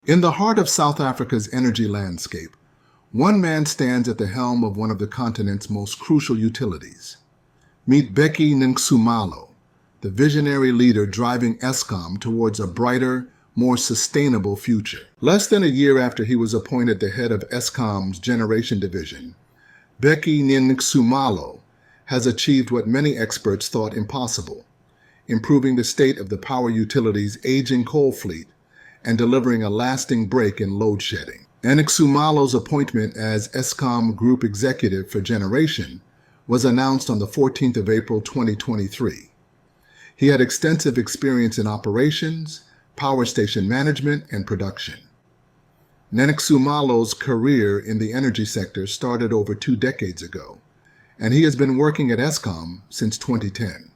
In the heart of South Africa's energy landscape, one man stands at the helm of one of the continent's most crucial utilities. Meet Bheki Nxumalo, the visionary leader driving Eskom towards a brighter, more sustainable future. Less than a year after he was appointed the head of Eskom's generation division, Bheki Nxumalo has achieved what many experts thought impossible, improving the state of the power utility's aging coal fleet and delivering a lasting break in load shedding. Nxumalo's appointment as Eskom Group Executive for Generation was announced on the 14th of April 2023. He had extensive experience in operations, power station management, and production. Nxumalo's career in the energy sector started over 2 decades ago, and he has been working at Eskom since 2010.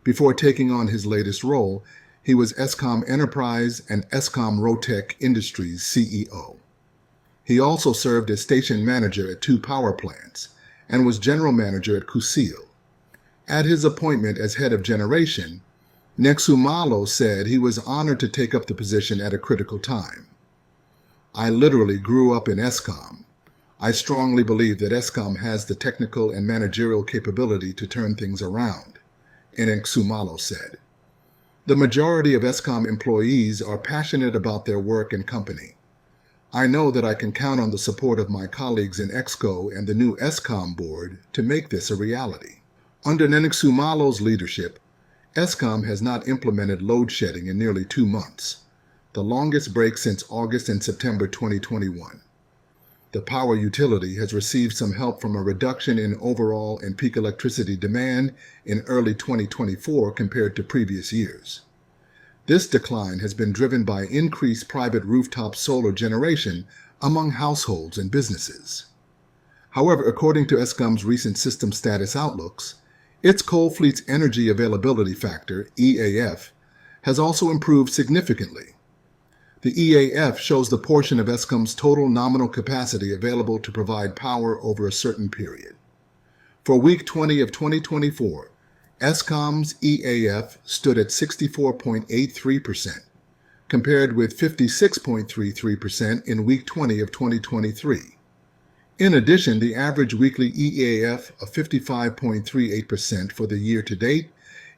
Before taking on his latest role, he was Eskom Enterprise and Eskom Rotec Industries CEO. He also served as station manager at 2 power plants and was general manager at Kusile. At his appointment as head of generation, Nxumalo said he was honored to take up the position at a critical time. "I literally grew up in Eskom. I strongly believe that Eskom has the technical and managerial capability to turn things around," Nxumalo said. "The majority of Eskom employees are passionate about their work and company. I know that I can count on the support of my colleagues in ExCo and the new Eskom board to make this a reality." Under Nxumalo's leadership, Eskom has not implemented load shedding in nearly 2 months, the longest break since August and September 2021. The power utility has received some help from a reduction in overall and peak electricity demand in early 2024 compared to previous years. This decline has been driven by increased private rooftop solar generation among households and businesses. However, according to Eskom's recent system status outlooks, its coal fleet's energy availability factor, EAF, has also improved significantly. The EAF shows the portion of Eskom's total nominal capacity available to provide power over a certain period. For week 20 of 2024, Eskom's EAF stood at 64.83%, compared with 56.33% in week 20 of 2023. In addition, the average weekly EAF of 55.38% for the year to date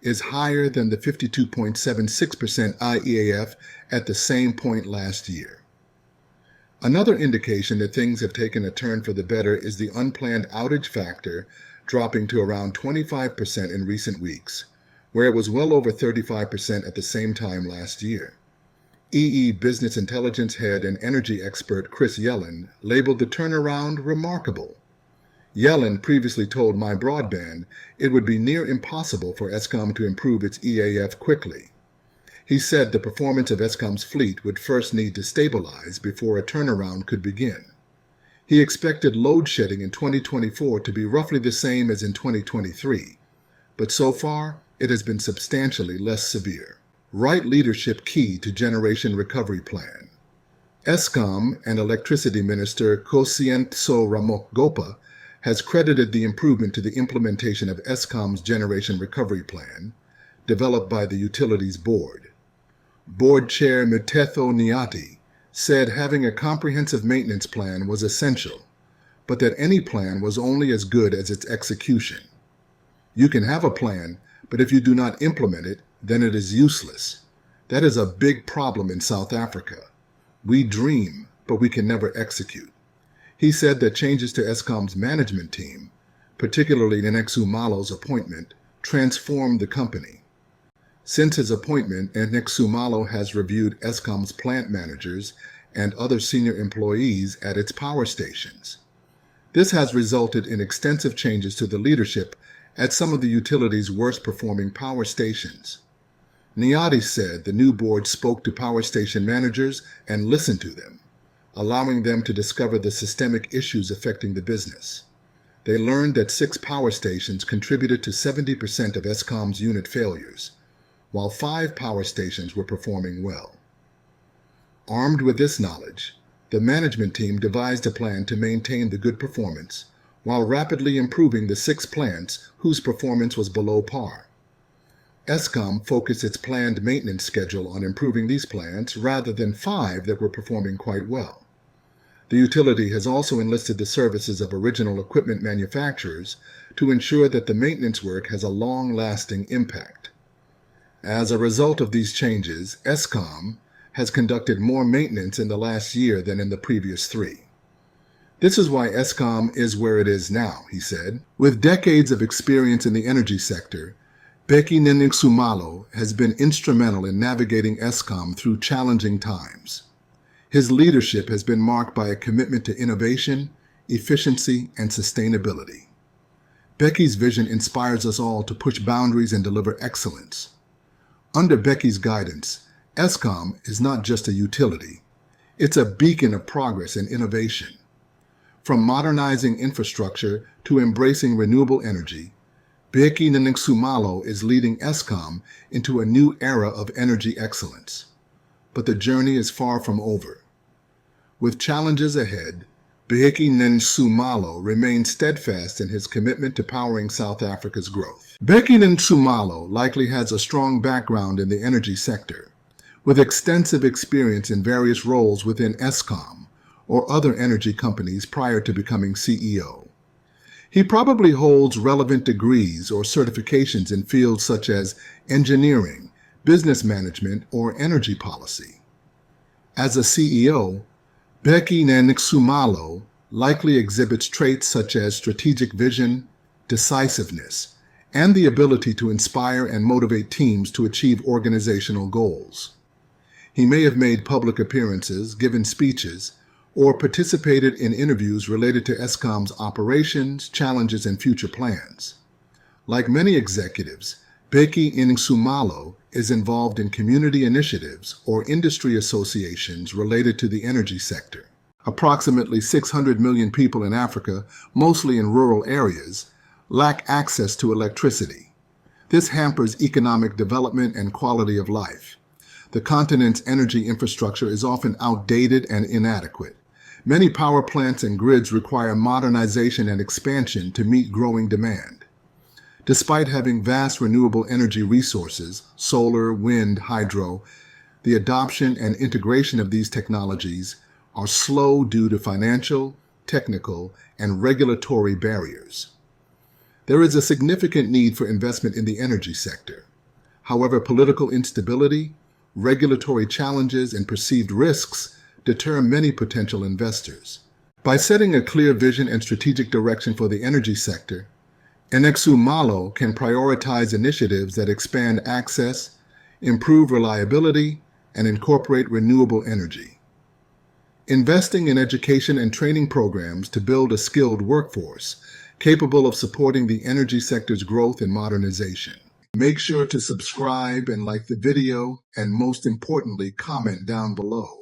is higher than the 52.76% IEAF at the same point last year. Another indication that things have taken a turn for the better is the unplanned outage factor dropping to around 25% in recent weeks, where it was well over 35% at the same time last year. EE Business Intelligence head and energy expert Chris Yellen labeled the turnaround remarkable. Yellen previously told My Broadband it would be near impossible for Eskom to improve its EAF quickly. He said the performance of Eskom's fleet would first need to stabilize before a turnaround could begin. He expected load shedding in 2024 to be roughly the same as in 2023, but so far it has been substantially less severe. Right leadership key to Generation Recovery Plan. Eskom and Electricity Minister Kosientso Ramokgopa has credited the improvement to the implementation of Eskom's Generation Recovery Plan, developed by the Utilities Board. Board Chair Mteto Nyati said having a comprehensive maintenance plan was essential, but that any plan was only as good as its execution. "You can have a plan, but if you do not implement it, then it is useless. That is a big problem in South Africa. We dream, but we can never execute." He said that changes to Eskom's management team, particularly Nxumalo's appointment, transformed the company. Since his appointment, Nxumalo has reviewed Eskom's plant managers and other senior employees at its power stations. This has resulted in extensive changes to the leadership at some of the utility's worst-performing power stations. Nyati said the new board spoke to power station managers and listened to them, allowing them to discover the systemic issues affecting the business. They learned that 6 power stations contributed to 70% of Eskom's unit failures, while 5 power stations were performing well. Armed with this knowledge, the management team devised a plan to maintain the good performance while rapidly improving the 6 plants whose performance was below par. Eskom focused its planned maintenance schedule on improving these plants rather than 5 that were performing quite well. The utility has also enlisted the services of original equipment manufacturers to ensure that the maintenance work has a long-lasting impact. As a result of these changes, Eskom has conducted more maintenance in the last year than in the previous 3. This is why Eskom is where it is now, he said. With decades of experience in the energy sector, Bheki Nene-Nxumalo has been instrumental in navigating Eskom through challenging times. His leadership has been marked by a commitment to innovation, efficiency, and sustainability. Bheki's vision inspires us all to push boundaries and deliver excellence. Under Bheki's guidance, Eskom is not just a utility. It's a beacon of progress and innovation. From modernizing infrastructure to embracing renewable energy, Bheki Nene-Nxumalo is leading Eskom into a new era of energy excellence. But the journey is far from over. With challenges ahead, Bheki Nene-Nxumalo remains steadfast in his commitment to powering South Africa's growth. Bheki Nene-Nxumalo likely has a strong background in the energy sector, with extensive experience in various roles within Eskom or other energy companies prior to becoming CEO. He probably holds relevant degrees or certifications in fields such as engineering, business management, or energy policy. As a CEO, Bheki Nene-Nxumalo likely exhibits traits such as strategic vision, decisiveness, and the ability to inspire and motivate teams to achieve organizational goals. He may have made public appearances, given speeches, or participated in interviews related to Eskom's operations, challenges, and future plans. Like many executives, Bheki Nene-Nxumalo is involved in community initiatives or industry associations related to the energy sector. Approximately 600 million people in Africa, mostly in rural areas, lack access to electricity. This hampers economic development and quality of life. The continent's energy infrastructure is often outdated and inadequate. Many power plants and grids require modernization and expansion to meet growing demand. Despite having vast renewable energy resources, solar, wind, hydro, the adoption and integration of these technologies are slow due to financial, technical, and regulatory barriers. There is a significant need for investment in the energy sector. However, political instability, regulatory challenges, and perceived risks deter many potential investors. By setting a clear vision and strategic direction for the energy sector, Nene-Nxumalo can prioritize initiatives that expand access, improve reliability, and incorporate renewable energy. Investing in education and training programs to build a skilled workforce capable of supporting the energy sector's growth and modernization. Make sure to subscribe and like the video, and most importantly, comment down below.